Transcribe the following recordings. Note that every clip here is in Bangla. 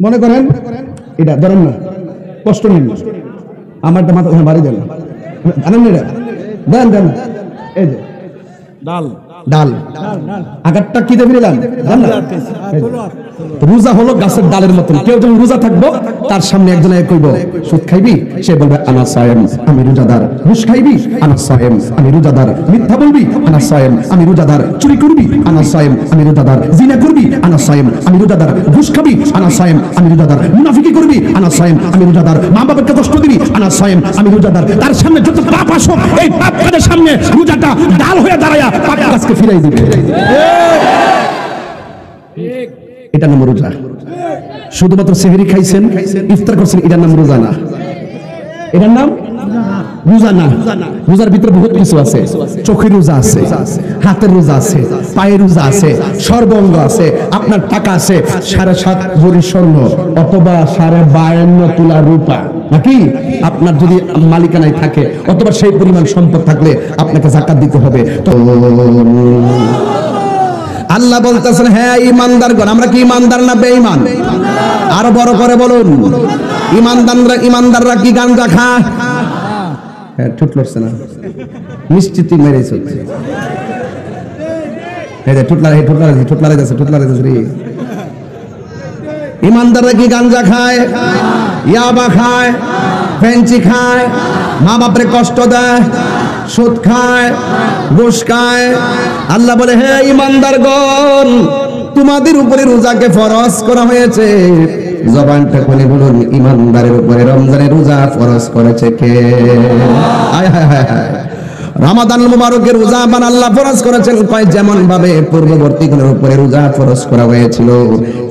মনে করেন এটা ধরেন না, কষ্ট নেন, আমারটা মাথা বাড়ি দেন, জানেন না এটা দেন দেন, এই যে ডাল ডাল আগারটা কি দিয়ে দিলাম রোজা হলো গাছের ডালের মতন। কেউ যখন রোজা থাকবো তার সামনে একজন কইব সুদ খাইবি, সে বলবে আনা সায়েম আমি রোজাদার। ঘুষ খাইবি, আনা সায়েম আমি রোজাদার। মিথ্যা বলবি, আনা সায়েম আমি রোজাদার। চুরি করবি, আনা সায়েম আমি রোজাদার। জিনা করবি, আনা সায়েম আমি রোজাদার। ঘুষ খাবি, আনা সায়েম আমি রোজাদার। মুনাফিকি করবি, আনা সায়েম আমি রোজাদার। মা বাবাকে কষ্ট দিবি, আনা সায়েম আমি রোজাদার। তার সামনে যত পাপ আসো, এই পাপ কাজের সামনে রোজাটা ডাল হয়ে দাঁড়ায়া পাপ কাজকে ফিরাই দিবে। এটা নাম রোজা। শুধুমাত্র সেহরি খাইছেন, ইফতার করছেন, এটার নাম রোজা না। এটার নাম রোজা না। রোজার ভিতরে বহুত কিছু আছে। চোখের রোজা আছে, হাতের রোজা আছে, পায়ের রোজা আছে, সর্বাঙ্গ আছে, আপনার টাকা আছে 7.5 ভরি স্বর্ণ অথবা 52.5 তোলা রূপা, নাকি আপনার যদি মালিকানায় থাকে অথবা সেই পরিমাণ সম্পদ থাকলে আপনাকে যাকাত দিতে হবে। তো আল্লাহ বলতেছেন, হ্যাঁ ইমানদারগণ, আমরা কি ইমানদার না বেঈমান? আরো বড় করে বলুন, ইমানদাররা কি গাঞ্জা খায়? হ্যাঁ, ঠুট লড়ছে না, নিশ্চিত মেরেছে। ইমানদাররা কি গাঞ্জা খায়, ইয়াবা খায়, ফেঞ্চি খায়, মা বাপরে কষ্ট দেয়, সুদ খায়, ঘুষ খায়? আল্লাহ বলে, হে ইমানদারগণ, তোমাদের উপরে রোজাকে ফরজ করা হয়েছে। জবানটা খুলে বলুন, ইমানদারের উপরে রমজানের রোজা ফরজ করেছে কে? হায় হায় হায় হায়। রমাদান মুবারকের রোজা বান আল্লাহ ফরজ করেছেন কয় যেমন ভাবে পূর্ববর্তীগুলোর উপরে রোজা ফরজ করা হয়েছিল,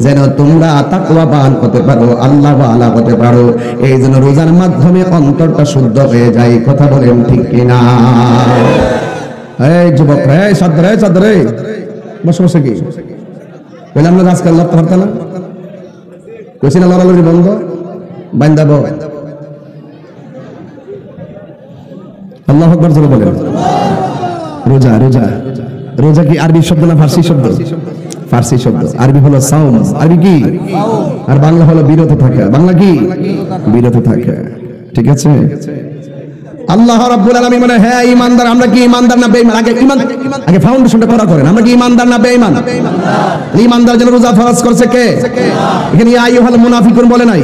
যেন তোমরা তাকওয়াবান হতে পারো, আল্লাহ ওয়ালা হতে পারো। এই জন্য রোজার মাধ্যমে অন্তরটা শুদ্ধ হয়ে যায়। কথা বলেন ঠিক কিনা? এই যুবক, এই সাদরে সাদরে বসে বসে কি বললাম না, আজকাল আল্লাহ পারতা না কইছি না, লড়ালড়ি বন্ধ, বান্দাবো। আল্লাহু আকবার জোরে বলেন। রোজা, রোজা, রোজা কি আরবি শব্দ না ফার্সি শব্দ? ফার্সি শব্দ। আরবি হলো সাওম, আরবি কি? আর বাংলা হলো বিরত থাকা। বাংলা কি? বিরত থাকা। ঠিক আছে? আল্লাহ রাব্বুল আলামিন বলে, হ্যাঁ ঈমানদার, আমরা কি ঈমানদার না বেঈমান? আগে ফাউন্ডেশনটা করা করেন, আমরা কি ঈমানদার না বেঈমান? ঈমানদার যেন রোজা ফরজ করছে কে? এখানে ইয়া আইয়ুহাল মুনাফিকুন বলে নাই,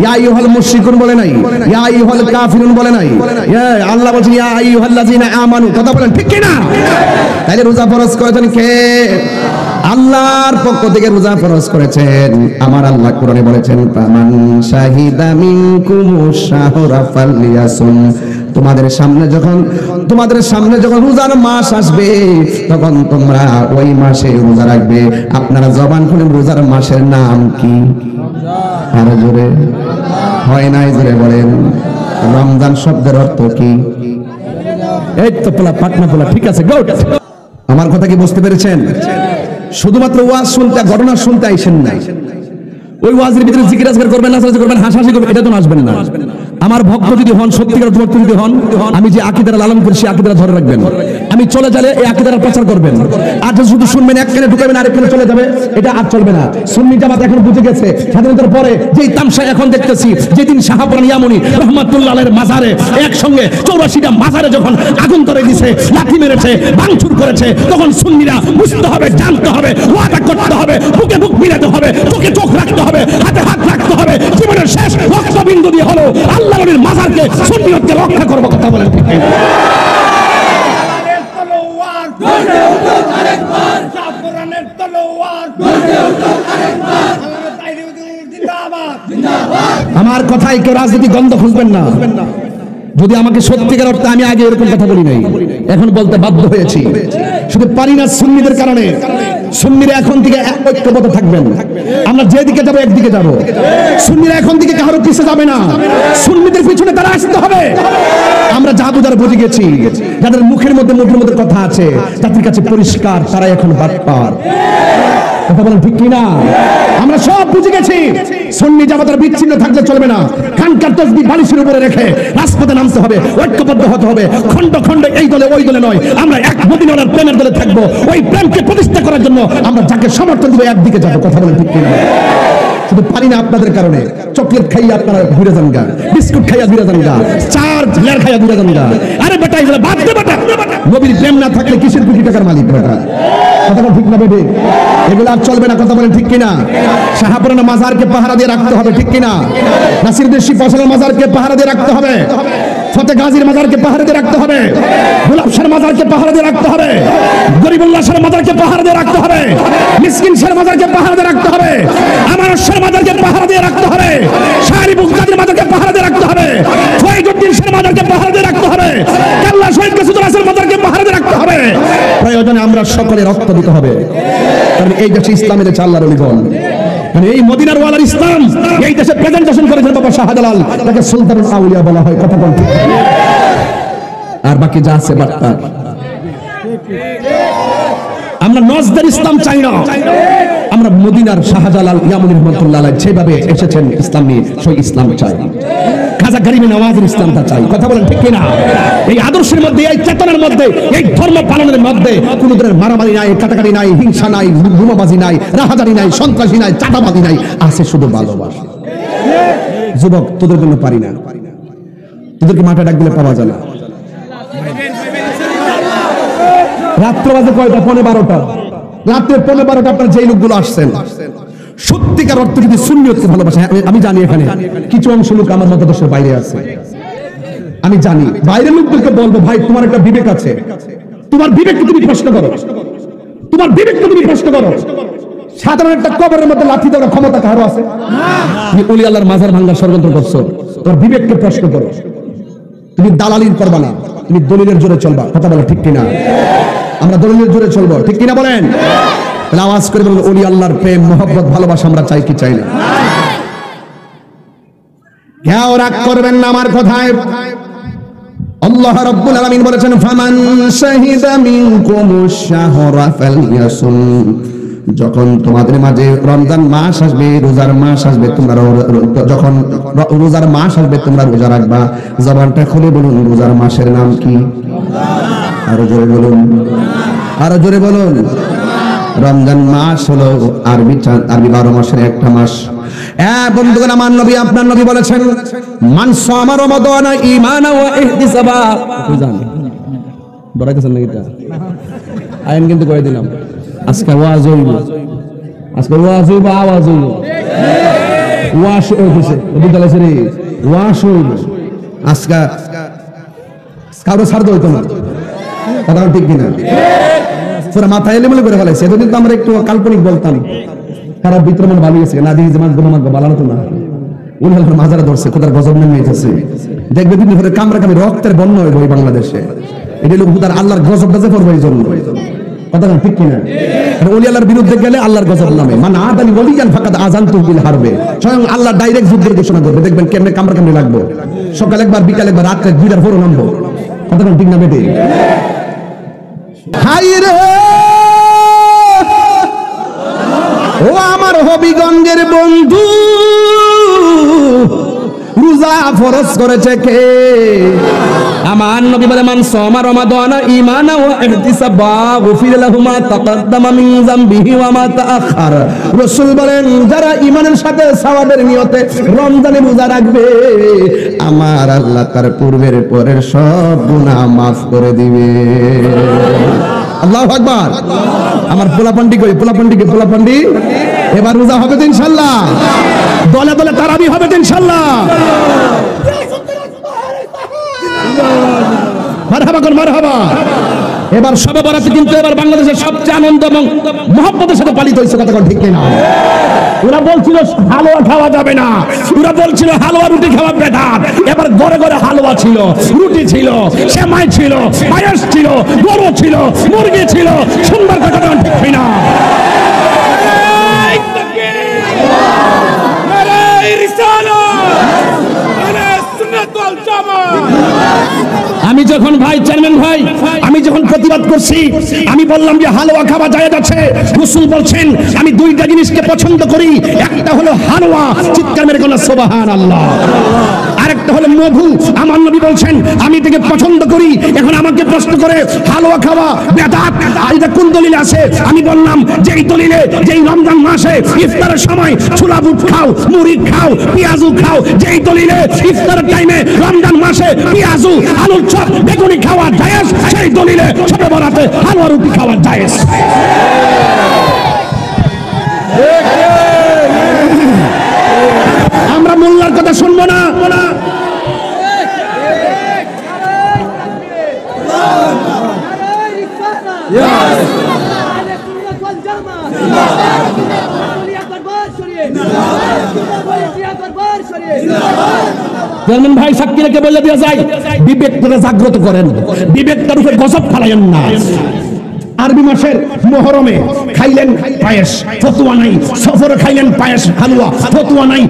ইয়া আইয়ুহাল মুশরিকুন বলে নাই, ইয়া আইয়ুহাল কাফিরুন বলে নাই। আল্লাহ বলছেন ইয়া আইয়ুহাল্লাযিনা আমানু। কথা বলেন ঠিক কি না? তাইলে রোজা ফরজ করেছেন কে? আল্লাহর পক্ষ থেকে রোজা ফরজ করেছেন। আমার আল্লাহ কোরআনে বলেছেন, ফামান শাহিদা মিনকুমুশ শাহরা ফালইয়াসুম। তোমাদের সামনে যখন রোজার মাস আসবে, তখন তোমরা ওই মাসে রোজা রাখবে। আপনারা জবান খুলেন, রোজার মাসের নাম কি? আরো জোরে হয় নাই, জোরে বলেন। রমজান শব্দের অর্থ কি? এই তো পোলা, পাটনা পোলা, ঠিক আছে, গুড। আমার কথা কি বুঝতে পেরেছেন? শুধুমাত্র ওয়াজ শুনতে, ঘটনা শুনতে আইছেন না। ওই ওয়াজের ভিতরে জিকির আজকার করবেন, নাচানাচি করবেন, হাসাহাসি করবেন, এটা তো আসবেন না। আমার ভক্ত যদি হন, সত্যিকার ভক্ত যদি হন, আমি যে আকীদার লালন করি সেই আকীদার ধরে রাখবেন। আমি চলে গেলে এই আকীদার প্রচার করবেন। আর শুধু শুনবেন, এক কানে ঢুকাবেন আরেক কানে চলে যাবে, এটা আর চলবে না। সুন্নি জামাত এখন বুঝে গেছে, স্বাধীনতার পরে যেই তামসা এখন দেখতেছি, যেদিন শাহপুরান ইয়ামুনি রহমাতুল্লাহ আলাইহির মাজারে একসঙ্গে 84টা মাজারে যখন আগুন ধরে দিয়েছে, লাঠি মেরেছে, ভাঙচুর করেছে, তখন সুন্নিরা বুঝতে হবে, জানতে হবে, ওয়াদা করতে হবে, বুকে বুক মিলাতে হবে, চোখে চোখ রাখতে হবে, হাতে হাত রাখতে হবে। জীবনের শেষ রক্তবিন্দু দিয়ে হলো আল্লাহর নবীর মাজারকে, সুন্নিয়তকে রক্ষা করব। কথা বলেন ঠিক কিনা? আমার কথায় কেউ রাজনীতি গন্ধ খুঁজবেন না। যদি আমাকে সত্যিকার অর্থে, আমি আগে এরকম কথা বলি নাই, এখন বলতে বাধ্য হয়েছি, শুধু পারি না সুন্নিদের কারণে। সুন্নিরা এখন থেকে ঐক্যবদ্ধ থাকবেন। আমরা যেদিকে যাবো একদিকে যাবো। সুন্নিরা এখন থেকে কারো পিছিয়ে যাবে না, সুন্নিদের পিছনে তারা আসতে হবে। আমরা যা বুঝার বুঝে গেছি, যাদের মুখের মধ্যে কথা আছে, তাদের কাছে পরিষ্কার, তারা এখন বাটপার। কথা বলেন ঠিক কিনা? আমরা সব বুঝে গেছি। সুন্নি জামাতের বিচ্ছিন্ন থাকলে চলবে না। খানকার তাসবিহ বালিশের উপরে রেখে রাজপথে নামতে হবে, ঐক্যবদ্ধ হতে হবে। খন্ড খন্ড এই দলে ওই দলে নয়, আমরা এক মদিনার প্রেমের দলে থাকবো। ওই প্রেমকে প্রতিষ্ঠা করার জন্য আমরা যাকে সমর্থন দিব একদিকে যাবো। কথা বলেন ঠিক কিনা? শুধু পারি না আপনাদের কারণে, চকলেট খাইয়ে আপনারা ঘুরে যান গা, বিস্কুট খাইয়া ঘুরে যান গা, চার লেয়ার খাইয়া ঘুরে যান গা। আরে বেটা এগুলো বাদ দে বেটা, নবীর প্রেম না থাকলে কিসের কোটি টাকার মালিক বেটা? কথা বল ঠিক না বেটে? এগুলো আর চলবে না, কথা বলেন ঠিক কিনা? শাহপুরানা মাজারকে পাহারা দিয়ে রাখতে হবে, ঠিক কিনা? নাসিরউদ্দিন শিবপাশার মাজারকে পাহারা দিয়ে রাখতে হবে, ফতে গাজীর মাজারকে পাহারা দিয়ে রাখতে হবে, গোলাপ শাহের মাজারকে পাহারা দিয়ে রাখতে হবে, গরিবুল্লাহ শাহের মাজারকে পাহারা দিয়ে রাখতে হবে, মিসকিন শাহের মাজারকে পাহারা দিয়ে রাখতে হবে, আমার শাহের মাজারকে পাহারা দিয়ে রাখতে হবে, শাহরি বুগদাদির মাজারকে পাহারা দিয়ে রাখতে হবে, ফয়জুদ্দিন শাহের মাজারকে পাহারা দিয়ে রাখতে হবে, কেল্লা শহীদ কাসুদুল হাসান মাজারকে পাহারা দিয়ে রাখতে হবে। প্রয়োজনে আমরা সকলে রক্ত দিতে হবে, কারণ এই দেশে ইসলামের আল্লাহর ওলিগণ, মানে এই মদিনার ওয়ালার ইসলাম এই দেশে প্রেজেন্টেশন করেছেন বাবা শাহজালাল, তাকে সুলতানুল আউলিয়া বলা হয়। কথা বলতে আর বাকি যা আছে বার্তা, আমরা নজদের ইসলাম চাই না, আমরা মদিনার শাহজালাল ইয়ামুন রহমাতুল্লাহ আলাইহি যেভাবে এসেছেন ইসলাম নিয়ে সেই ইসলাম চাই, খাজা গরিবে নওয়াজের ইসলামটা চাই। কথা বলেন ঠিক কিনা? এই আদর্শের মধ্যে, এই চেতনার মধ্যে, এই ধর্ম পালনের মধ্যে কোন ধরনের মারামারি নাই, কাটাকাটি নাই, হিংসা নাই, গুমাবাজি নাই, রাহাজারি নাই, সন্ত্রাসী নাই, চাঁদাবাজি নাই, আছে শুধু ভালোবাসা। যুবক তোদের জন্য পারি না, তোদেরকে মাঠে ডাক দিলে পাওয়া যায় না। রাত্র বাজে কয়টা? 12টা। রাত্রে 12টা আপনার যেই লোকগুলো আসছেন সত্যিকার অর্থে যদি সুন্নিয়তকে ভালোবাসে, আমি জানি এখানে কিছু অংশ লোক আমার মতাদর্শের বাইরে আছে, আমি জানি বাইরের লোকদেরকে বলবো ভাই তোমার একটা বিবেক আছে, তোমার বিবেককে তুমি প্রশ্ন করো, তোমার বিবেককে তুমি প্রশ্ন করো। সাধারণ একটা কবরের মধ্যে লাথি দেওয়ার ক্ষমতা কারো আছে? তুমি ওলি আল্লাহর মাজার ভাঙার ষড়যন্ত্র করছো, তোমার বিবেককে প্রশ্ন করো। তুমি দালালির করবা না, তুমি দলিলের জোরে চলবা। কথা বলো ঠিক কিনা? আমরা দলিলের জোরে চলবো, ঠিক কিনা বলেন? তাহলে আওয়াজ করে বলবো ওলি আল্লাহর প্রেম, মহব্বত, ভালোবাসা আমরা চাই কি চাই না? কেউ রাগ করবেন না আমার কথায়। আল্লাহ রাব্বুল আলামিন বলেছেন ফামান শাহিদা মিনকুমুশ শাহরা ফালইয়াসুম, যখন তোমাদের মাঝে রমজান মাস আসবে, রোজার মাস আসবে, তোমরা যখন রোজার মাস আসবে তোমরা রোজা রাখবা। জবানটা খুলে বলুন রোজার মাসের নাম কি? আরো জোরে বলুন, আরো জোরে বলুন। রমজান মাস হলো আরবি 12 মাসের একটা মাস। বন্ধুগণ, আমার নবী আপনার নবী বলেছেন মান সামা রমাদানা ঈমানা ওয়া ইহতিসাবা। বুঝান ডরাইতেছেন নাকি? এটা আইন কিন্তু কই দিলাম, আজকে ওয়াজ হইব, আজকে ওয়াজ হইব, আওয়াজ হইব, ওয়াশ হইছে বিদ্যালয় ছেড়ে ওয়াশ হইব। আজকে কারো ছাড় হইতো না, কথা ঠিক কিনা? পুরো মাথা এলোমেলো করে ফেলাইছে। এতদিন তো আমরা একটু কাল্পনিক বলতাম, খারাপ ভিতরে মন ভালো গেছে না, দিয়ে জামাত গোনামাত ভালো হতো না। উনি মাজারা ধরছে, কোথার গজব নেমে গেছে, দেখবে দিন ধরে কামড়া কামি রক্তের বন্যা হইব এই বাংলাদেশে। এটা লোক তার আল্লাহর গজব বাজে পড়বে এই জন্য। কথা ঠিক কিনা? ওলি আল্লাহর বিরুদ্ধে গেলে আল্লাহর গজব নামে। মানে আদানি ওলিয়ান ফাকাদ আযানতু বিল হারবে, স্বয়ং আল্লাহ ডাইরেক্ট যুদ্ধের ঘোষণা করবে। দেখবেন কেমনে কামড়া কামড়ি লাগবে, সকাল একবার, বিকাল একবার, রাত্রে 2টার পরও নামবো। কথা ঠিক না বেটে? হাই রে ও আমার হবিগঞ্জের বন্ধু, রোজা ফরজ করেছে কে? আমার নবী বলে মান সামা রমাদানা ঈমানা ওয়া ইহতিসাবা গুফিরা লাহু মা তাকাদ্দামা মিন যামবিহি ওয়া মা তাআখার। রাসূল বলেন যারা ঈমানের সাথে সওয়াবের নিয়তে রমজানে রোজা রাখবে, আমার আল্লাহ তার পূর্বের পরের সব গুনাহ maaf করে দিবে। আল্লাহু আকবার। আমার পোলাপান্ডি কই? পোলাপান্ডি এবার রোজা হবে তো ইনশাআল্লাহ, দলে দলে তারাবি হবে তো ইনশাআল্লাহ। মারহাবা কোন মারহাবা। এবার শবে বরাত কিন্তু এবার বাংলাদেশের সবচেয়ে আনন্দ এবং মহব্বতের সাথে পালিত হয়েছে। কথা ঠিক কিনা? ওরা বলছিল হালুয়া খাওয়া যাবে না, ওরা বলছিল হালুয়া রুটি খাওয়া বেদাত। এবার ঘরে ঘরে হালুয়া ছিল, রুটি ছিল, সেমাই ছিল, পায়েস ছিল, গরু ছিল, মুরগি ছিল। সুন্দর কথা ঠিক কিনা? আমি যখন ভাই চেয়ারম্যান ভাই, আমি যখন প্রতিবাদ করছি, আমি বললাম যে হালুয়া খাওয়া যায় যাচ্ছে। রাসূল বলছেন আমি 2টা জিনিসকে পছন্দ করি, একটা হলো হালুয়া, চিৎকার মেরে বলুন সুবহানাল্লাহ, আরেকটা হলো মধু। আমার নবী বলছেন আমি এটাকে পছন্দ করি। এখন আমাকে প্রশ্ন করে হালুয়া খাওয়া বেদাত, এটা কোন দলিলে আছে? আমি বললাম যেই দলিলে যেই রমজান মাসে ইফতারের সময় ছোলা বুট খাও, মুড়ি খাও, পেঁয়াজু খাও, যেই দলিলে ইফতারের টাইমে রমজান মাসে পেঁয়াজু, আলুর চপ, বেগুনি খাওয়া জায়েজ, সেই দলিলে শবে বরাতে হালুয়া রুটি খাওয়া জায়েজ। আমরা মোল্লার কথা শুনবো না। ভাই সাক্ষীরাকে বলে দেওয়া যায় বিবেকটা জাগ্রত করেন, বিবেকটার উপরে গজব ফালাইয়েন না। আরবি মাসের মুহরমে খাইলেন পায়েস, ফতুয়া নাই। সফরে খাইলেন পায়েস হালুয়া, ফতুয়া নাই।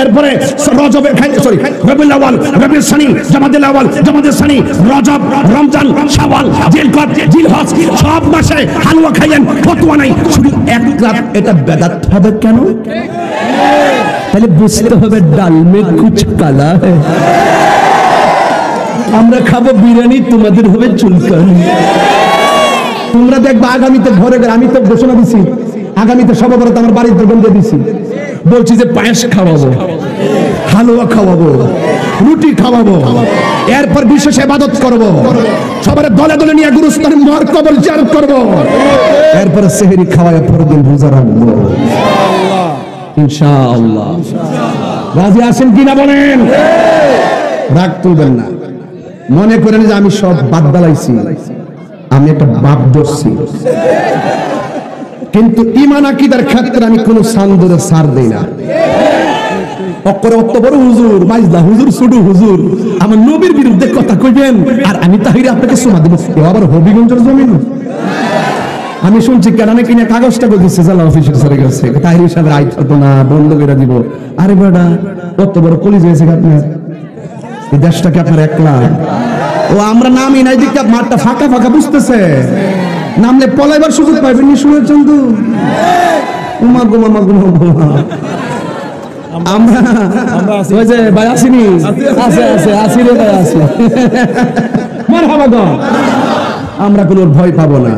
এরপরে রজবে খাইলেন, সরি রবিউল আউয়াল, রবিউল সানি, জামাদুল আউয়াল, জামাদুল সানি, রজব, রমজান, শাওয়াল, জিলকদ, জিলহজ, সব মাসে হালুয়া খাইলেন, ফতুয়া নাই। শুধু এক রাত এটা বেদাত হবে কেন? তাহলে বুঝতে হবে ডাল মে কুছ কালা है। আমরা খাবো বিরিয়ানি, তোমাদের হবে চুলকানি। তোমরা দেখবা আগামীতে ঘরে ঘরে, আমি তো ঘোষণা দিছি আগামীতে সব বরাত আমার বাড়িতে বন্ধ দিছি, বলছি যে পায়েস খাওয়াবো, হালুয়া খাওয়াবো, রুটি খাওয়াবো, এরপর বিশেষ ইবাদত করব, সবার দলে দলে নিয়ে গুরুস্থানে মর কবর জিয়ারত করব, এরপর সেহরি খাওয়ায় পরদিন রোজা রাখবো ইনশাআল্লাহ। রাজি আছেন কিনা বলেন? রাগ তুলবেন না, মনে করেন যে আমি সব বাদ দালাইছি, আমি একটা বাপ ধরছি, কিন্তু ঈমান আকীদার ক্ষেত্রে আমি কোনো সান্দরে ছাড় দেই না। অক্ষরে অত বড় হুজুর, মাইজলা হুজুর, ছোট হুজুর, আমার নবীর বিরুদ্ধে কথা কইবেন আর আমি তাহিরে আপনাকে শোনা দেব। কেউ আবার হবিগঞ্জের জমিন, আমি শুনছি কেরানে কিনে কাগজটা দিচ্ছে জেলা অফিসের স্যারের কাছে, তাহির সাহেবের আই থাকতো না, বন্ধ করে দিব। আরে বেটা কত বড় কলিজ হয়েছে আপনার, এই দেশটাকে আপনার একলা। ও আমরা নামই নাই দিকে মাঠটা ফাঁকা ফাঁকা বুঝতেছে, নামলে পলাইবার সুযোগ পাইবেন নি। শুনেছেন তো উমা গুমা গুমা গুমা, আমরা ওই যে ভাই আসিনি, আছে আছে আসি রে ভাই আসি, মারহাবা গো। আমরা কোনো ভয় পাবো না।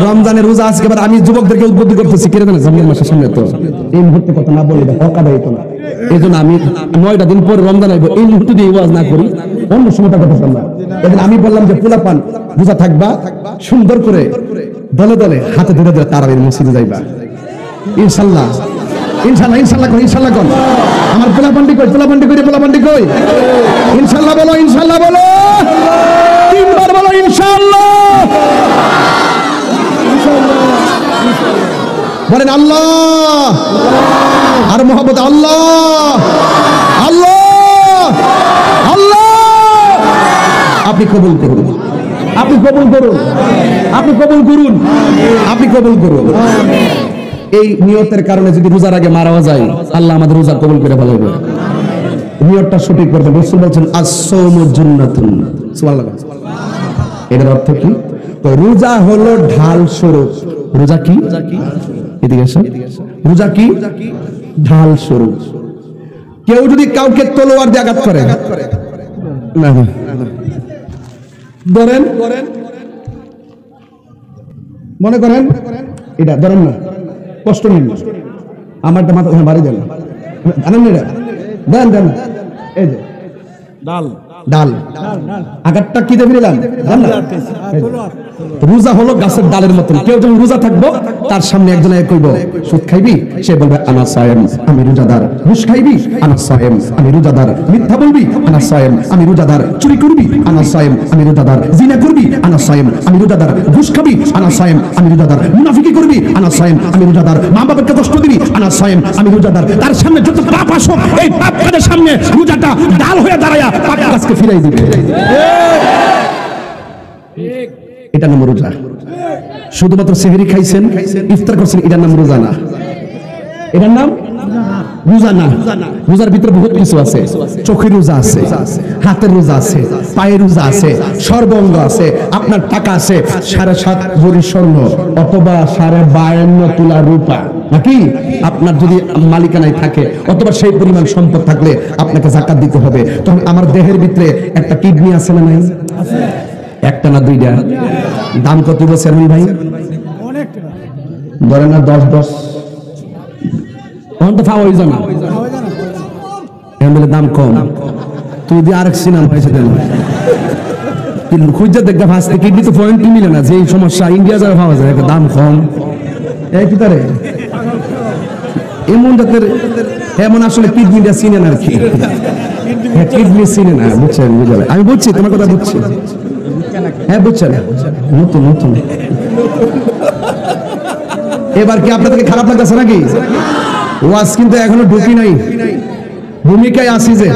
রমজানের রোজা আজকে এবার আমি যুবকদেরকে উদ্বুদ্ধ করতেছি, কেন জানেন? রমজান মাসের সামনে তো এই মুহূর্তে কথা না বলি অকাদায়িত না, এই জন্য আমি 9টা দিন পরে রমজান আইব, এই মুহূর্তে দিয়ে ওয়াজ না করি, অন্য সময়টা কথা বললাম। এদিন আমি বললাম যে পোলাপান রোজা থাকবা, সুন্দর করে দলে দলে হাতে ধরে ধরে তারাবির মসজিদে যাইবা ইনশাআল্লাহ। ইনশাআল্লাহ ইনশাআল্লাহ কই, ইনশাআল্লাহ কোন আমার পোলাপান্ডি কই, পোলাপান্ডি কই, পোলাপান্ডি কই, ইনশাআল্লাহ বলো, ইনশাআল্লাহ বলো, তিনবার বলো ইনশাআল্লাহ। বলেন আল্লাহ, আর মোহাম্মদ আল্লাহ, আল্লাহ, আল্লাহ। আপনি কবুল করুন, আপনি কবুল করুন, আপনি কবুল করুন, আপনি কবুল করুন। এই নিয়তের কারণে যদি রোজার আগে মারাও যায়, আল্লাহ আমাদের রোজা কবুল করে ভালো হবে। নিয়তটা সঠিক করবেন। রাসূল বলেছেন আস-সাওমু জান্নাতুন, সুবহানাল্লাহ। এর অর্থ কি? তো রোজা হলো ঢাল স্বরূপ। রোজা কি? এদিকে আসেন। রোজা কি? ঢাল স্বরূপ। কেউ যদি কাউকে তলোয়ার দিয়ে আঘাত করে, না না ধরেন, মনে করেন এটা ধরেন না, কষ্ট নেন, আমারটা মাথা বাড়ি দেন, জানেন এটা দেন দেন, এই যে ডাল ডাল আঘাতটা কি দিয়ে দিলাম। রোজা হলো গাছের ডালের মতন। কেউ যখন রোজা থাকবো তার সামনে একজন কইব সুদ খাইবি, সে বলবে আনা সায়েম, আমি রোজাদার। ঘুষ খাইবি, আনা সায়েম, আমি রোজাদার। মিথ্যা বলবি, আনা সায়েম, আমি রোজাদার। চুরি করবি, আনা সায়েম, আমি রোজাদার। জিনা করবি, আনা সায়েম, আমি রোজাদার। ঘুষ খাবি, আনা সায়েম, আমি রোজাদার। মুনাফিকি করবি, আনা সায়েম, আমি রোজাদার। মা বাবাকে কষ্ট দিবি, আনা সায়েম, আমি রোজাদার। তার সামনে যত পাপ আসো, এই পাপ কাজের সামনে রোজাটা ডাল হয়ে দাঁড়ায়া পাপ কাজকে ফিরাই দিবে। এটা নাম রোজা। শুধুমাত্র সেহরি খাইছেন, ইফতার করছেন, এটার নাম রোজা না, এটার নাম রোজা না। রোজার ভিতরে বহুত কিছু আছে। চোখের রোজা আছে, হাতের রোজা আছে, পায়ের রোজা আছে, সর্বাঙ্গ আছে, আপনার টাকা আছে 7.5 ভরি স্বর্ণ অথবা 52.5 তোলা রূপা। নাকি? আপনার যদি মালিকানায় থাকে অথবা সেই পরিমাণ সম্পদ থাকলে আপনাকে যাকাত দিতে হবে। তখন আমার দেহের ভিতরে একটা কিডনি আছে না নাই? একটা না দুইটা? দাম কত বলছেন ভাই? ধরেন না 10 তখন তো খাওয়া হয়ে না, দাম কম। তুই দিয়ে আরেক সিনেমা হয়েছে খুঁজে দেখতে ফার্স্টে কিডনি তো পয়েন্টই মিলে না, যে সমস্যা ইন্ডিয়া যারা পাওয়া যায় দাম কম। কি তারে এমন জাতের এমন আসলে কিডনিটা চিনে না আর কি, কিডনি চিনে না, বুঝছেন? বুঝাবে আমি বুঝছি তোমার কথা, বুঝছি। হ্যাঁ বুঝছেন, নতুন নতুন। এবার কি আপনাদেরকে খারাপ লাগতেছে নাকি? ওয়াজ কিন্তু এখনো ঢুকি নাই, ভূমিকায় আসি যে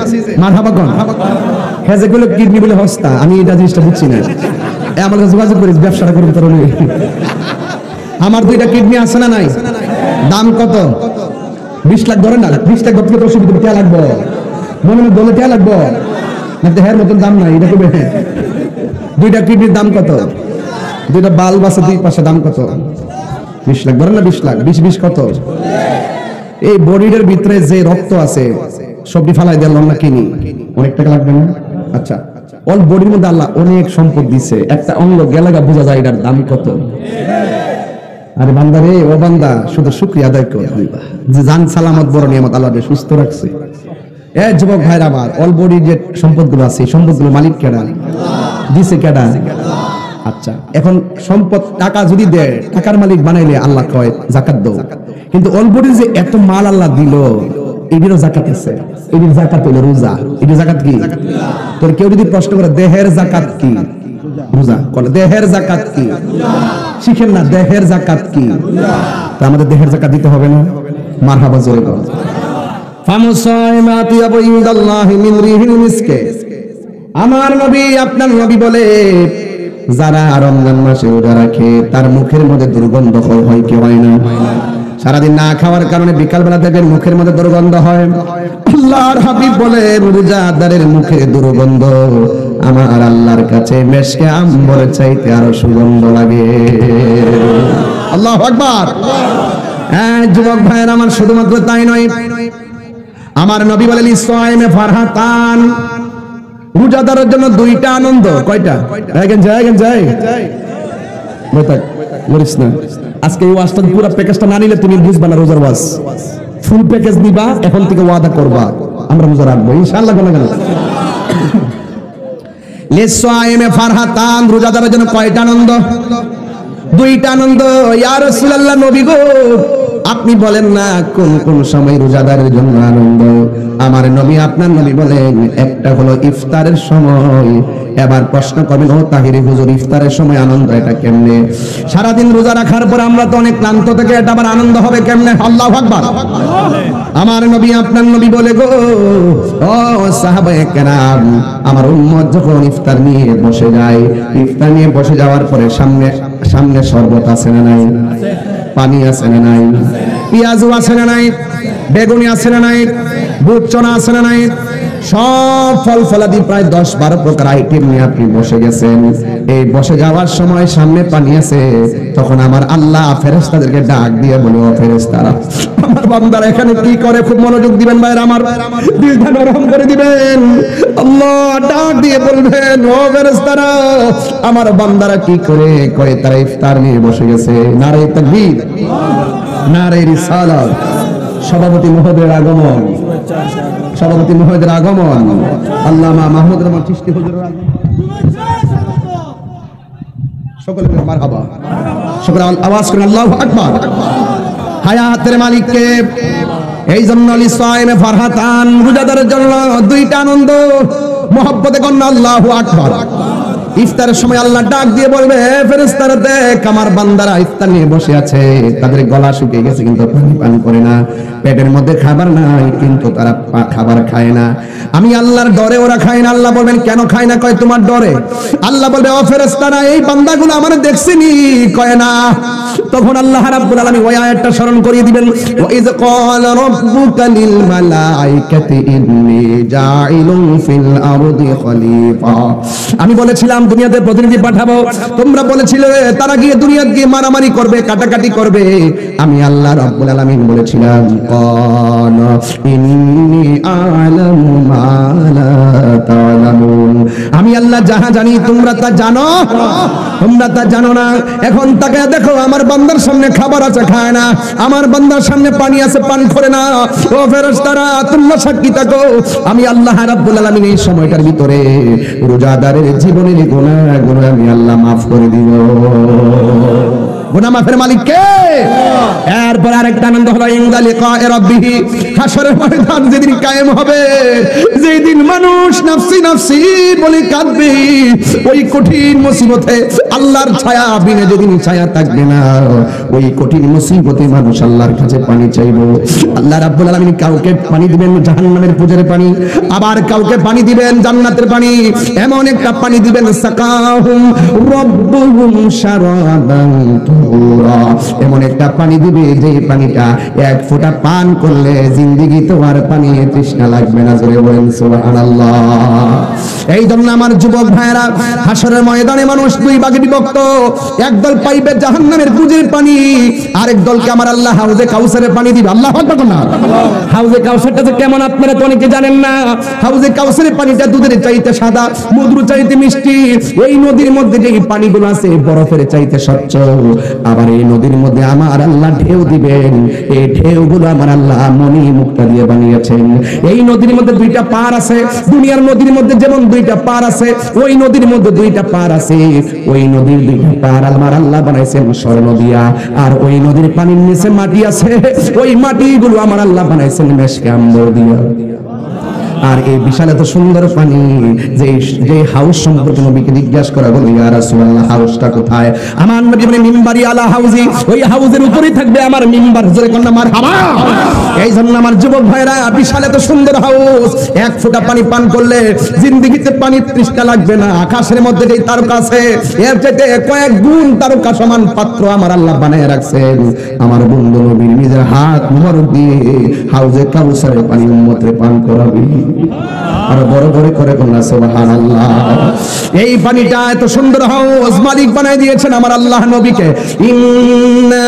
মারহাবা কোন হ্যাঁ যেগুলো কিডনি বলে হস্তা, আমি এটা জিনিসটা বুঝছি না। আমার কাছে যোগাযোগ করিস, ব্যবসাটা করবি তোর। আমার 2টা কিডনি আছে না নাই? দাম কত? 20 লাখ ধরে না, 20 লাখ ধরতে তো অসুবিধা টিয়া লাগবো, মনে মনে বলে টিয়া লাগবো না, দেহের মতন দাম নাই এটা করবে। 2টা কিডনির দাম কত? 2টা বাল্ব আছে 2 পাশে, দাম কত? 20 লাখ ধরেন না, 20 লাখ, 20 কত? এই বডির ভিতরে যে রক্ত আছে সবটি ফালাই দিলাম না, কিনি অনেক টাকা লাগবে না? আচ্ছা, অল বডির মধ্যে আল্লাহ অনেক সম্পদ দিছে, একটা অঙ্গ গেলাগা বোঝা যায় এটার দাম কত। আরে বান্দা রে, ও বান্দা শুধু শুকরিয়া আদায় কর যে জান সালামত বড় নিয়ামত আল্লাহ সুস্থ রাখছে। যুবক ভাইরা আমার, অল বডি যে সম্পদগুলো আছে সম্পদগুলো মালিক কেডা? দিছে কেডা? আচ্ছা, এখন সম্পদ টাকা যদি দেয়, টাকার মালিক বানাইলে আল্লাহ কয় যাকাত দাও, কিন্তু অল বডি যে এত মাল আল্লাহ দিল এটিরও যাকাত আছে। এটির যাকাত হলো রোজা। এটির যাকাত কি? তোর কেউ যদি প্রশ্ন করে দেহের যাকাত কি? রোজা। দেহের যাকাত কি? শিখেন না দেহের যাকাত কি? তা আমাদের দেহের যাকাত দিতে হবে না? মারহাবা জোরে বল। ফামুসাইমাতি আবু ইনদাল্লাহি মিন রিহিল মিসকে। আমার নবী, আপনার নবী বলে যারা রমজান মাসে রোজা রাখে তার মুখের মধ্যে দুর্গন্ধ হয় কি হয় না? সারাদিন না খাওয়ার কারণে বিকালবেলা থেকে মুখের মধ্যে দুর্গন্ধ হয়। আল্লাহর হাবিব বলে রোজাদারের মুখে দুর্গন্ধ আমার আল্লাহর কাছে মেশকে আম্বরের চাইতে আরো সুগন্ধ লাগে। আল্লাহু আকবার। হ্যাঁ যুবক ভাইয়ের আমার, শুধুমাত্র তাই নয়, আমার নবী বলেন ইসসাইমে ফারহাতান, রোজাদারের জন্য 2টা আনন্দ। কয়টা? যাই বলিস না। আজকে এই ওয়াজটা পুরো প্যাকেজটা না নিলে তুমি বুঝবা না রোজার ওয়াজ। ফুল প্যাকেজ নিবা, এখন থেকে ওয়াদা করবা আমরা রোজা রাখবো ইনশাআল্লাহ। লিসসাইমে ফারহাতান, রোজাদারের জন্য কয়টা আনন্দ? 2টা আনন্দ। ইয়া রাসূলুল্লাহ, নবী গো আপনি বলেন না কোন কোন সময় রোজাদারের জন্য আনন্দ? আমার নবী, আপনার নবী বলেন একটা হলো ইফতারের সময়। এবার প্রশ্ন করবেন, ও তাহিরি হুজুর ইফতারের সময় আনন্দ এটা কেমনে? সারাদিন রোজা রাখার পর আমরা তো অনেক ক্লান্ত থেকে, এটা আবার আনন্দ হবে কেমনে? আল্লাহু আকবার। আমার নবী, আপনার নবী বলে গো ও সাহাবায়ে কেরাম, আমার উম্মত যখন ইফতার নিয়ে বসে যায়, ইফতার নিয়ে বসে যাওয়ার পরে সামনে শরবত আছে না নাই? পানি আছে না নাই? পেঁয়াজু আছে না নাই? বেগুনি আছে না নাই? বুট চনা আছে না নাই? সব ফল ফলাদি প্রায় 10-12 প্রকার আইটেম নিয়ে আপনি বসে গেছেন। এই বসে যাওয়ার সময় সামনে পানি আছে, তখন আমার আল্লাহ ফেরেশতাদেরকে ডাক দিয়ে বলে, ও ফেরেশতারা আমার বান্দারা এখানে কি করে? খুব মনোযোগ দিবেন ভাইরা আমার, দিলটা নরম করে দিবেন। আল্লাহ ডাক দিয়ে বলবেন, ও ফেরেশতারা আমার বান্দারা কি করে? কয় তারা ইফতার নিয়ে বসে গেছে। নারে তাকবীর, নারে রিসালাত। সভাপতি মহোদয়ের আগমন, সভাপতি মহোদয়ের আগমন, আল্লামা মাহমুদ রহমান চিশতি হুজুরের আগমন। সকলে মারহাবা, সকলে আওয়াজ করে আল্লাহু আকবার। হায়াতের মালিককে এই জন্য লিসাইমে ফারহাতান, রোজাদারের জন্য 2টা আনন্দ। মহব্বতে কন্যা আল্লাহু আকবার। ইফতারের সময় আল্লাহ ডাক দিয়ে বলবে, ফেরেশতারা দেখ আমার বান্দারা ইফতার নিয়ে বসে আছে, তাদের গলা শুকিয়ে গেছে কিন্তু পানি পান করে না, পেটের মধ্যে খাবার নাই কিন্তু তারা খাবার খায় না। আমি আল্লাহর ডরে ওরা খায় না। আল্লাহ বলবেন কেন খায় না? কয় তোমার ডরে। আল্লাহ বলবে, ও ফেরেশতারা এই বান্দাগুলো আমার দেখছিনি? কয় না। তখন আল্লাহ রাব্বুল আলামিন ওই আয়াতটা স্মরণ করিয়ে দিবেন, ওয়া ইয ক্বালা রাব্বুকা লিল মালাইকাতি ইন্নী জাইলুন ফিল আরদি খলিফা। আমি বলেছিলাম বলেছিলাম দুনিয়াতে প্রতিনিধি পাঠাবো, তোমরা বলেছিলে তারা গিয়ে দুনিয়াতে গিয়ে মারামারি করবে, কাটাকাটি করবে। আমি আল্লাহ রাব্বুল আলামিন বলেছিলাম ক্বালা ইন্নী আ'লামু মা লা তা'লামুন, আমি আল্লাহ যাহা জানি তোমরা তা জানো, তোমরা তা জানো না। এখন তাকে দেখো, আমার বান্দার সামনে খাবার আছে খায় না, আমার বান্দার সামনে পানি আছে পান করে না। ও ফেরেশতারা তোমরা সাক্ষী থাকো, আমি আল্লাহ রাব্বুল আলামিন এই সময়টার ভিতরে রোজাদারের জীবনের গুনাহগুলো আমি আল্লাহ মাফ করে দিব। গুনাহ মাফের মালিক কে? এরপর আরেকটা আনন্দ হলো ইনদা লিকায়ে রাব্বিহি, হাশরের ময়দান যেদিন কায়েম হবে, যেদিন মানুষ নাফসি নাফসি বলে কাঁদবে, ওই কঠিন মুসিবতে আল্লাহর ছায়া বিনে যেদিন ছায়া থাকবে না, ওই কঠিন মুসিবতে মানুষ আল্লাহর কাছে পানি চাইবে। আল্লাহ রাব্বুল আলামিন কাউকে পানি দিবেন জাহান্নামের পুজোর পানি, আবার কাউকে পানি দিবেন জান্নাতের পানি। এমন একটা পানি দিবেন সাকাহুম রাব্বুহুম শারাবান তুরা, এমন একটা পানি দিবে যে পানিটা এক ফোঁটা পান করলে জিন্দেগিতে আর পানি তৃষ্ণা লাগবে না। জোরে বলেন সুবহানাল্লাহ। এই জন্য আমার যুবক ভাইরা, হাশরের ময়দানে মানুষ দুই ভাগে বিভক্ত, একদল পাইবে জাহান্নামের পুজোর পানি, আরেক দলকে আমার আল্লাহ হাউজে কাউসারের পানি দিবে। আল্লাহু আকবার না। হাউজে কাউসারটা যে কেমন আপনারা তো অনেকে জানেন না। হাউজে কাউসারের পানিটা দুধের চাইতে সাদা, মধুর চাইতে মিষ্টি। এই নদীর মধ্যে যে পানিগুলো আছে বরফের চাইতে স্বচ্ছ। আবার এই নদীর মধ্যে আমার আল্লাহ ঢেউ দিবেন, এই ঢেউগুলো আমার আল্লাহ মণি মুক্তা দিয়ে বানিয়েছেন। এই নদীর মধ্যে দুইটা পার আছে, দুনিয়ার নদীর মধ্যে যেমন দুইটা পার আছে, ওই নদীর মধ্যে দুইটা পার আছে। ওই নদীর দুইটা পার আমার আল্লাহ বানাইছেন স্বর্ণ দিয়া, আর ওই নদীর পানির নিচে মাটি আছে, ওই মাটিগুলো আমার আল্লাহ বানাইছেন মেশকে আম্বর দিয়া। আর এই বিশাল এত সুন্দর পানি, যে হাউস সম্পর্কে নবীকে জিজ্ঞাসা করা হলো, ইয়া রাসূলুল্লাহ হাউসটা কোথায়? আমার নবী বলেন মিম্বারি আলা হাউজি, ওই হাউজের উপরেই থাকবে আমার মিম্বার। জোরে কোন মার হাবা। এই জন্য আমার যুবক ভাইরা, বিশাল এত সুন্দর হাউস, এক ফোঁটা পানি পান করলে জিন্দেগিতে পানির তৃষ্ণা লাগবে না। আকাশের মধ্যে যেই তারকা আছে, এর চাইতে কয়েক গুণ তারকা সমান পাত্র আমার আল্লাহ বানায় রাখছেন। আমার বন্ধু নবীর নিজের হাত মোবারক দিয়ে হাউজে কাউসারের পানি উম্মতরে পান করাবে। আর বড় বড় করে কোন সুবহানাল্লাহ। এই পানিটা এত সুন্দর হাউস মালিক বানায় দিয়েছেন আমার আল্লাহ নবীকে। ইন্না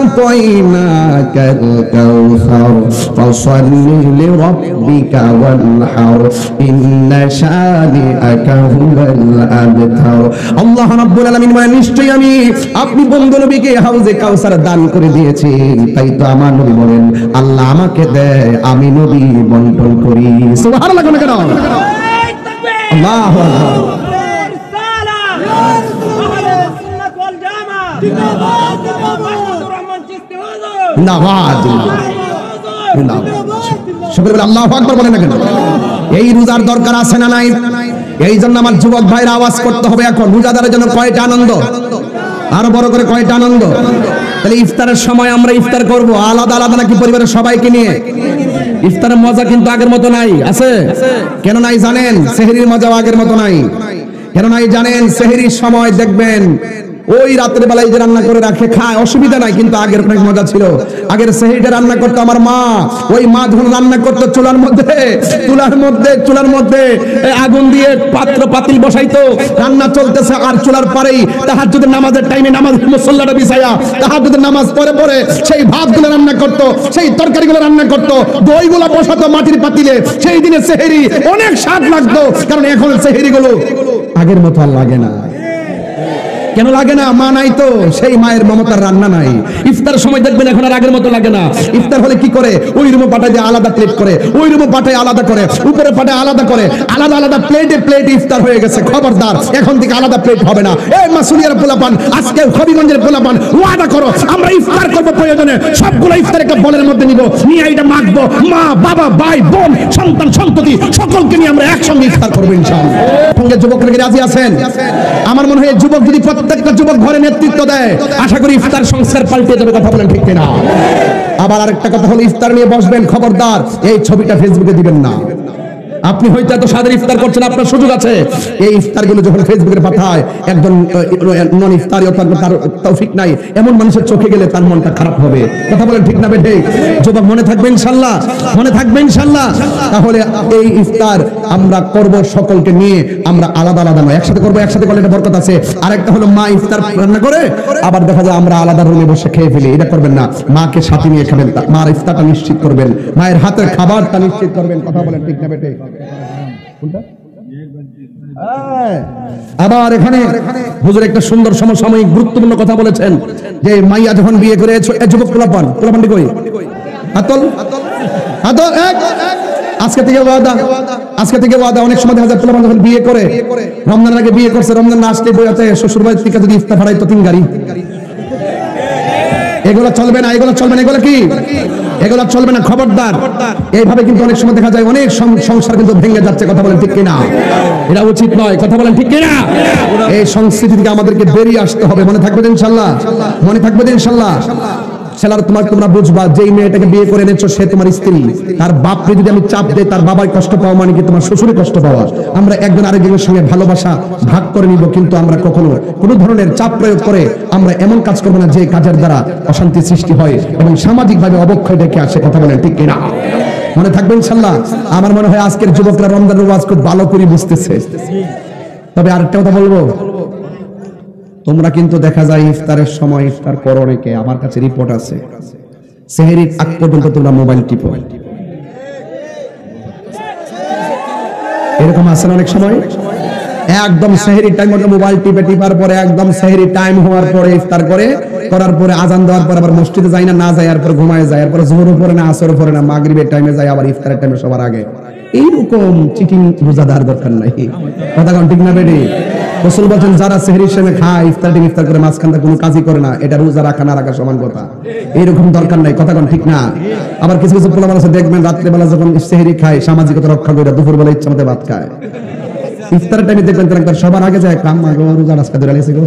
আ'তাইনাকাল কাউসার ফাসাল্লি লিরাব্বিকা ওয়ানহার ইন্না শানিআকা হুয়াল আবতার। আল্লাহ রাব্বুল আলামিন বলেন, নিশ্চয়ই আমি আপনি বন্ধু নবীকে হাউজে কাউসার দান করে দিয়েছি। তাই তো আমার নবী বলেন, আল্লাহ আমাকে দেয়, আমি নবী বন্টন করি। সুবহানাল্লাহ। কেন কেন? আল্লাহু আকবার। আল্লাহু আকবার বলেন না কেন? এই রোজার দরকার আছে না নাই? এই জন্য আমার যুবক ভাইরা আওয়াজ করতে হবে এখন, রোজাদারের জন্য কয়টা আনন্দ, আরো বড় করে কয়টা আনন্দ। তাহলে ইফতারের সময় আমরা ইফতার করব আলাদা আলাদা নাকি পরিবারের সবাইকে নিয়ে? ইফতারের মজা কিন্তু আগের মতো নাই। আছে? কেন নাই জানেন? সেহরির মজাও আগের মতো নাই। কেন নাই জানেন? সেহরির সময় দেখবেন ওই রাতের বেলায় যে রান্না করে রাখে খায়, অসুবিধা নাই, কিন্তু আগের অনেক মজা ছিল। আগের সেহরিটা রান্না করতো আমার মা, ওই মা যখন রান্না করতো চুলার মধ্যে আগুন দিয়ে পাত্র পাতিল বসাইতো, রান্না চলতেছে আর চুলার পারেই তাহাজ্জুদের নামাজের টাইমে নামাজের মুসল্লাটা বিছায়া তাহাজ্জুদের নামাজ পরে সেই ভাতগুলো রান্না করতো, সেই তরকারিগুলো রান্না করতো, দইগুলো বসাতো মাটির পাতিলে। সেই দিনে সেহরি অনেক স্বাদ লাগতো, কারণ এখন সেহরিগুলো আগের মতো আর লাগে না। কেন লাগে না? মা নাই তো, সেই মায়ের মমতার রান্না নাই। ইফতার সময় দেখবেন এখন আর আগের মতো লাগে না। ইফতার হলে কি করে? ওই রুমে পাঠায় দিয়ে আলাদা প্লেট করে, ওই রুমে পাঠায় আলাদা করে, উপরে পাঠায় আলাদা করে, আলাদা আলাদা প্লেটে ইফতার হয়ে গেছে। খবরদার, এখন থেকে আলাদা প্লেট হবে না। এই মাসুলিয়ার পোলাপান, আজকে হবিগঞ্জের পোলাপান, ওয়াদা করো আমরা ইফতার করবো, প্রয়োজনে সবগুলো ইফতার একটা বলের মধ্যে নিব, নিয়ে এটা মাখবো। মা বাবা ভাই বোন সন্তান সন্ততি সকলকে নিয়ে আমরা একসঙ্গে ইফতার করবো ইনশাআল্লাহ। সঙ্গে যুবকরা কি রাজি আছেন? আমার মনে হয় যুবক যদি প্রত্যেকটা যুবক ঘরে নেতৃত্ব দেয়, আশা করি ইফতার সংস্কার পাল্টে যাবে। কথা বলেন ঠিক কিনা? আবার আরেকটা কথা হলো, ইফতার নিয়ে বসবেন, খবরদার এই ছবিটা ফেসবুকে দিবেন না। আপনি হয়তো এত সাদের ইফতার করছেন, আপনার সুযোগ আছে। এই ইফতারগুলো যখন ফেসবুকে পাঠায়, একজন নন ইফতারি অর্থাৎ তার তৌফিক নাই এমন মানুষের চোখে গেলে তার মনটা খারাপ হবে। কথা বলেন ঠিক না বেঠে? যুবক মনে থাকবে ইনশাআল্লাহ, মনে থাকবে ইনশাআল্লাহ। তাহলে এই ইফতার আমরা করব সকলকে নিয়ে, আমরা আলাদা আলাদা নয়, একসাথে করব। একসাথে করলে এটা বরকত আছে। আরেকটা হলো মা ইফতার রান্না করে আবার দেখা যায় আমরা আলাদা রুমে বসে খেয়ে ফেলি, এটা করবেন না। মাকে সাথে নিয়ে খাবেন, মার ইফতারটা নিশ্চিত করবেন, মায়ের হাতের খাবারটা নিশ্চিত করবেন। কথা বলেন ঠিক না বেটে? আবার এখানে হুজুর একটা সুন্দর সমসাময়িক গুরুত্বপূর্ণ কথা বলেছেন যে মাইয়া যখন বিয়ে করে যুবক পোলাপানটি কই আতল আতল এক আজকে থেকে ওয়াদা অনেক সময় দেখা যায় পোলাপান যখন বিয়ে করে, রমজানের আগে বিয়ে করছে, রমজান না আসলে বইয়াতে শ্বশুর বাড়ি থেকে যদি ইফতার ফাড়াইতো 3 গাড়ি। এগুলো চলবে না, এগুলো চলবে না, এগুলো কি এগুলো চলবে না, খবরদার। এইভাবে কিন্তু অনেক সময় দেখা যায় অনেক সংসার কিন্তু ভেঙে যাচ্ছে। কথা বলেন ঠিক কিনা? এটা উচিত নয়। কথা বলেন ঠিক কিনা? এই সংস্কৃতি থেকে আমাদেরকে বেরিয়ে আসতে হবে। মনে থাকবে ইনশাআল্লাহ, মনে থাকবে ইনশাআল্লাহ। ছেলেরা তোমরা বুঝবা, যেই মেয়েটাকে বিয়ে করে এনেছো সে তোমার স্ত্রী। তার বাপকে যদি আমি চাপ দেই, তার বাবাই কষ্ট পাওয়া মানে কি তোমার শ্বশুরে কষ্ট পাওয়া। আমরা একজন আরেকজনের সঙ্গে ভালোবাসা ভাগ করে নিব, কিন্তু আমরা কখনো কোনো ধরনের চাপ প্রয়োগ করে আমরা এমন কাজ করবো না যে কাজের দ্বারা অশান্তি সৃষ্টি হয় এবং সামাজিকভাবে অবক্ষয় ডেকে আসে। কথা বলেন ঠিক কিনা? মনে থাকবে ইনশাআল্লাহ। আমার মনে হয় আজকের যুবকরা রমজানের ওয়াজ খুব ভালো করে বুঝতেছে। তবে আরেকটা কথা বলবো, তোমরা কিন্তু দেখা যায় ইফতারের সময় ইফতার করো অনেকে, আমার কাছে রিপোর্ট আছে, সেহরির আগ পর্যন্ত তোমরা মোবাইল টিপো। এরকম আছে না অনেক সময়? একদম সেহরির টাইম মতো মোবাইল টিপার পরে একদম সেহরি টাইম হওয়ার পরে ইফতার করার পরে আজান দেওয়ার পর আবার মসজিদে যায় না যায়, এরপর ঘুমায় যায়, এরপর জোহর পরে না আসর পরে না মাগরিবের টাইমে যায়, আবার ইফতারের টাইমে সবার আগে। এইরকম চিটিং রোজাদার দরকার নাই। কথা কোন ঠিক না বেডি? রাসূল বলেন যারা সেহরির সময় খায়, ইফতার করে মাঝখানটা কোনো কাজই করে না, এটা রোজা রাখা না রাখা সমান কথা। এইরকম দরকার নাই। কথা কোন ঠিক না? আবার কিছু কিছু পোলাপান আছে দেখবেন রাত্রেবেলা যখন সেহরি খায় সামাজিকতা রক্ষা করে দুপুরবেলা ইচ্ছা মতো ভাত খায়। ইফতারের টাইমে দেখবেন তারা সবার আগে যায়, কাম রোজা রাস্তা ধরে আইছে গো,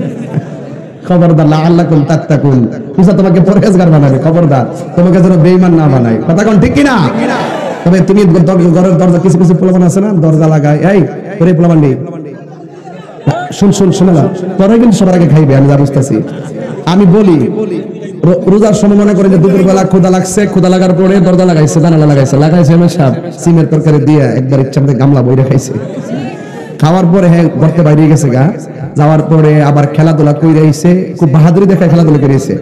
খবরদার লাআল্লাকুম তাত্তাকুন, রোজা তোমাকে পরহেজগার বানাবে, খবরদার তোমাকে যেন বেঈমান না বানায়। কথা কোন ঠিক কি না? তবে তুমি ঘরের দরজা কিছু কিছু পোলাপান আছে না দরজা লাগায়, এই করে পোলাপান নেই শুনে না, তোরা কিন্তু সবার আগে খাইবে, আমি যা বুঝতেছি। আমি বলি রোজার সময় মনে করে যে দুপুরবেলা ক্ষুধা লাগছে, ক্ষুধা লাগার পরে দরজা লাগাইছে, জানালা লাগাইছে সাহেব সিমের তরকারি দিয়ে একবার ইচ্ছা মতো গামলা বইরে খাইছে। খাওয়ার পরে হ্যাঁ ঘরতে বাইরে গেছে গা, যাওয়ার পরে আবার খেলাধুলা কইরা আইছে, খুব বাহাদুরি দেখায় খেলাধুলা করেছে।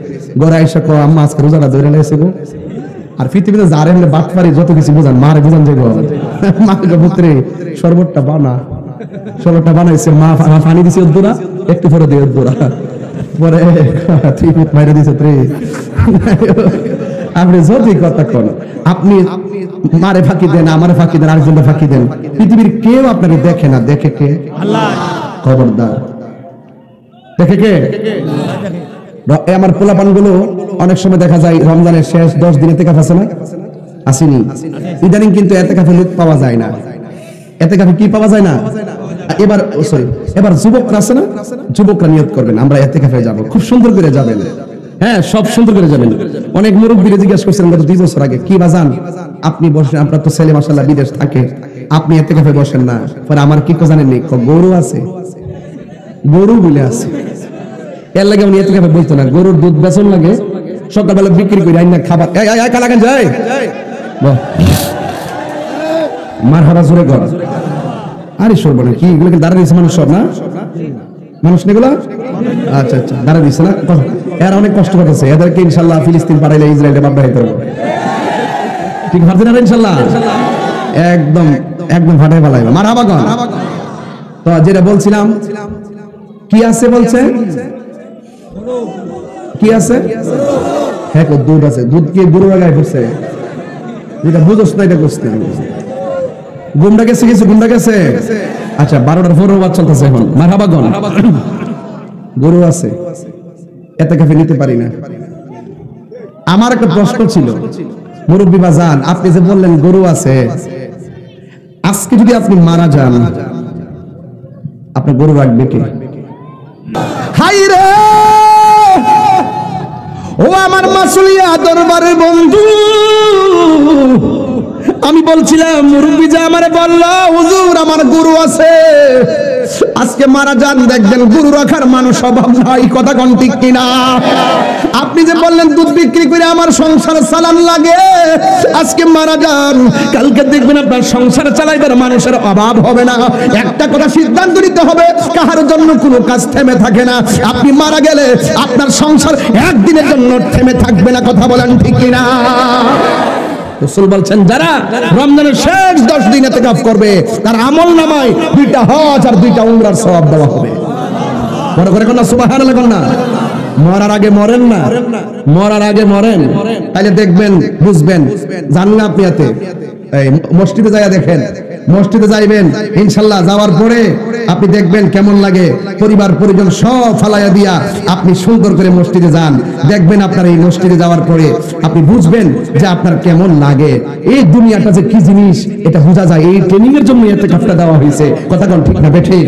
ঘরে আইসা কো আম্মা আজকে রোজাটা ধরে লাইছে গো। আর পৃথিবীতে যার এমনি বাদ পারি যত কিছু বুঝান, মারে বুঝান যাইব, মাকে পুত্রে শরবতটা বানাইছে, মা পানি দিছে উদ্দুরা, একটু পরে দিয়ে উদ্দুরা পরে তুই মাইরে দিছে তুই। আপনি যদি কথা কোন আপনি মারে ফাঁকি দেন, আমারে ফাঁকি দেন, আরেকজনকে ফাঁকি দেন, পৃথিবীর কেউ আপনাকে দেখে না। দেখে কে? খবরদার, দেখে কে? আমার পোলাপান গুলো অনেক সময় দেখা যায় রমজানের শেষ 10 দিন এতেকাফ আছে না, আসেনি? ইদানিং কিন্তু এতেকাফে লোক পাওয়া যায় না। এতেকাফে কি পাওয়া যায় না? এবার যুবকরা আছে না, যুবকরা নিয়ত করবেন আমরা এতেকাফে যাব, খুব সুন্দর করে যাবেন। হ্যাঁ, সব সুন্দর করে যাবেন। অনেক মুরব্বীরা জিজ্ঞাসা করছেন গত 2 বছর আগে, কি বাজান আপনি বসেন, আপনার তো ছেলে মাশাআল্লাহ বিদেশ থাকে, আপনি এতেকাফে বসেন না? পরে আমার কি জানেন নি, গরু আছে, গরু বলে আছে, এর লাগে উনি এতেকাফে বলতো না। গরুর দুধ বেচন লাগে, সকালবেলা বিক্রি করে আইনা খাবার কালাগান যায় মারহাবা জোরে কর। আরে সরব না কি, এগুলো কি দাঁড়া দিয়েছে মানুষ? সব না মানুষ এগুলো? আচ্ছা আচ্ছা, দাঁড়া দিচ্ছে না। এরা অনেক কষ্ট করতেছে, এদেরকে ইনশাল্লাহ ফিলিস্তিন পাঠাইলে ইসরায়েলে বাদ বাড়াইতে হবে। ঠিক ভাবছেন না ইনশাল্লাহ? একদম একদম ফাটাই ফেলাইবে। মারহাবা কর। তো যেটা বলছিলাম, কি আছে বলছে, কি আছে? হ্যাঁ দুধ আছে। দুধ কি গরু লাগাই পড়ছে? যেটা বুঝোস না এটা করছে। গুমরা গেছে, কিছু গুমরা গেছে। আচ্ছা 12টার পরেও বাদ চলতেছে এখন। মারহাবা গন। গরু আছে, এতেকাফে নিতে পারি না। আমার একটা প্রশ্ন ছিল, মুরব্বী বাজান আপনি যে বললেন গরু আছে, আজকে যদি আপনি মারা যান আপনার গরু রাখবে কে? হাই রে ও আমার মাসুলিয়া দরবারের বন্ধু, আমি বলছিলাম মুরব্বি যে আমারে বলল হুজুর আমার গরু আছে, আজকে মারা যান দেখবেন গরু রাখার মানুষ অভাব নাই, কথা কোন ঠিক কিনা? আপনি যে বললেন দুধ বিক্রি করে আমার সংসার চালান লাগে, আজকে মারা যান কালকে দেখবেন আপনার সংসার চালাইবার মানুষের অভাব হবে না। একটা কথা সিদ্ধান্ত নিতে হবে, কাহার জন্য কোনো কাজ থেমে থাকে না। আপনি মারা গেলে আপনার সংসার একদিনের জন্য থেমে থাকবে না, কথা বলেন ঠিক কিনা? রাসূল বলছেন যারা রমজানের শেষ 10 দিন ইতিকাফ করবে তার আমলনামায় 2টা হজ আর 2টা উমরার সওয়াব দেওয়া হবে। বড় করে কোন সুবহানাল্লাহ কোন না? মরার আগে মরেন না, মরার আগে মরেন, তাহলে দেখবেন বুঝবেন। জানেন না আপনি এতে এই মসজিদে যায়া দেখেন, মসজিদে যাইবেন ইনশাআল্লাহ, যাওয়ার পরে আপনি দেখবেন কেমন লাগে। পরিবার পরিজন সব ফালাইয়া দিয়া আপনি সুন্দর করে মসজিদে যান, দেখবেন আপনার এই মসজিদে যাওয়ার পরে আপনি বুঝবেন যে আপনার কেমন লাগে। এই দুনিয়াটা যে কি জিনিস এটা বোঝা যায়। এই ট্রেনিং এর জন্য ইতিকাফটা দেওয়া হয়েছে, কথা কোন ঠিক না বেঠিক?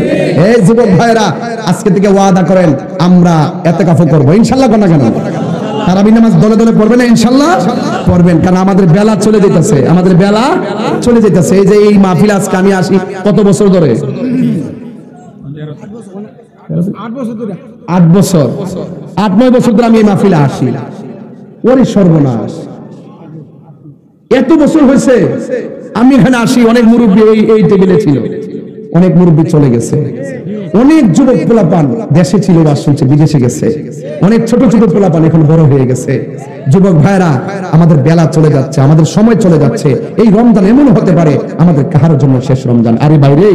এই যুবক ভাইরা আজকে থেকে ওয়াদা করেন আমরা ইতিকাফ করব ইনশাআল্লাহ। কোন না কেন তারাবি নামাজ দলে দলে পড়বেন না ইনশাআল্লাহ? পড়বেন, কারণ আমাদের বেলা চলে যাইতেছে, আমাদের বেলা চলে যাইতেছে। এই যে এই মাহফিল আজকে আমি আসি কত বছর ধরে, 8 বছর 8-9 বছর ধরে আমি এই মাহফিলে আসি। ওরে সর্বনাশ, এত বছর হয়েছে আমি এখানে আসি। অনেক মুরব্বী এই টেবিলে ছিল, অনেক মুরব্বী চলে গেছে, অনেক যুবক পোলাপান দেশে ছিল বা শুনছে বিদেশে গেছে, অনেক ছোট ছোট পোলাপান এখন বড় হয়ে গেছে। যুবক ভাইরা আমাদের বেলা চলে যাচ্ছে, আমাদের সময় চলে যাচ্ছে। এই রমজান এমন হতে পারে আমাদের কাহার জন্য শেষ রমজান। আরে বাইরে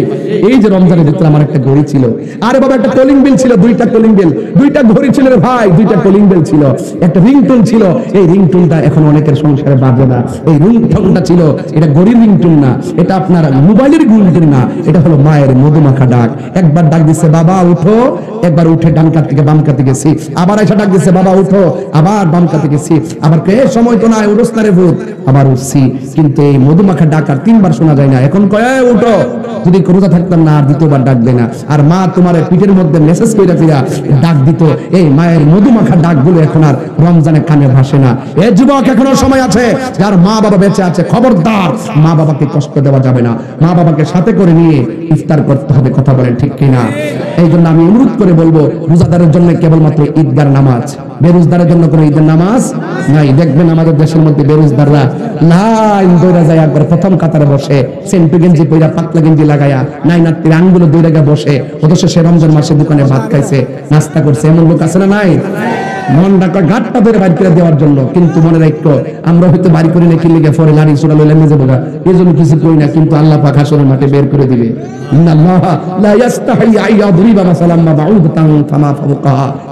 এই যে রমজানের ভিতরে আমার একটা ঘড়ি ছিল, আরে বাবা একটা কলিং বেল ছিল, 2টা কলিং বেল, 2টা ঘড়ি ছিল রে ভাই, 2টা কলিং বেল ছিল, একটা রিংটোন ছিল। এই রিংটোনটা এখন অনেকের সংসারে বাজে না। এই রিংটোনটা ছিল, এটা ঘড়ির রিংটোন না, এটা আপনার মোবাইলের রিংটোন না, এটা হলো মায়ের মধুমাখা ডাক। একবার ডাক দিচ্ছে বাবা উঠো, একবার উঠে ডান কাত থেকে বাম কাতে গেছি, আবার এসে ডাক দিচ্ছে বাবা উঠো, আবার বাম কাতে গেছি, আবার কে সময় তো নাই উঠোস না রে ভূত, আবার উঠছি। কিন্তু এই মধুমাখা ডাক আর 3বার শোনা যায় না। এখন কয় উঠো, যদি রোজা থাকতাম না আর 2বার ডাক দেয় না। আর মা তোমার পিঠের মধ্যে মেসেজ কইরা ফিরা ডাক দিত। এই মায়ের মধুমাখা ডাকগুলো এখন আর রমজানে কানে ভাসে না। এ যুবক এখনো সময় আছে, যার মা বাবা বেঁচে আছে খবরদার মা বাবাকে কষ্ট দেওয়া যাবে না, মা বাবাকে সাথে করে নিয়ে ইফতার করতে হবে, কথা বলেন ঠিক কিনা? এই জন্য আমি অনুরোধ করে বলবো রোজাদারের জন্য কেবলমাত্র ঈদগার নামাজ, বেরোজদারের জন্য কোনো ঈদের নামাজ নাই। দেখবেন আমাদের দেশের মধ্যে বেরোজদাররা লাইন দৌড়া যায়, একবার প্রথম কাতারে বসে সেন্টু গেঞ্জি পইরা পাতলা গেঞ্জি লাগায়া নাইনাত্তির আঙ্গুলো দৌড়া গিয়ে বসে, অথচ সে রমজান মাসে দোকানে ভাত খাইছে, নাস্তা করছে। এমন লোক আছে না নাই? মন ডাকা ঘাটটা ধরে বাড়ি করে দেওয়ার জন্য। কিন্তু মনে রাখো আমরা হয়তো বাড়ি করে নাকি লিগে পরে লাড়ি চূড়া লইলে মেজে বোগা, এই জন্য কিছু করি না, কিন্তু আল্লাহ পাক হাসরের মাঠে বের করে দিবে।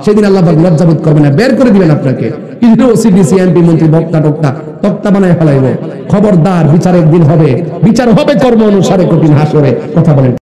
সেদিন আল্লাহ পাক লজ্জাবোধ করবে না, বের করে দিবেন আপনাকে। কিন্তু ওসিডিসি এমপি মন্ত্রী বক্তা টক্তা তক্তা বানায় ফেলাইব। খবরদার বিচার একদিন হবে, বিচার হবে কর্ম অনুসারে কঠিন হাসরে, কথা বলেন।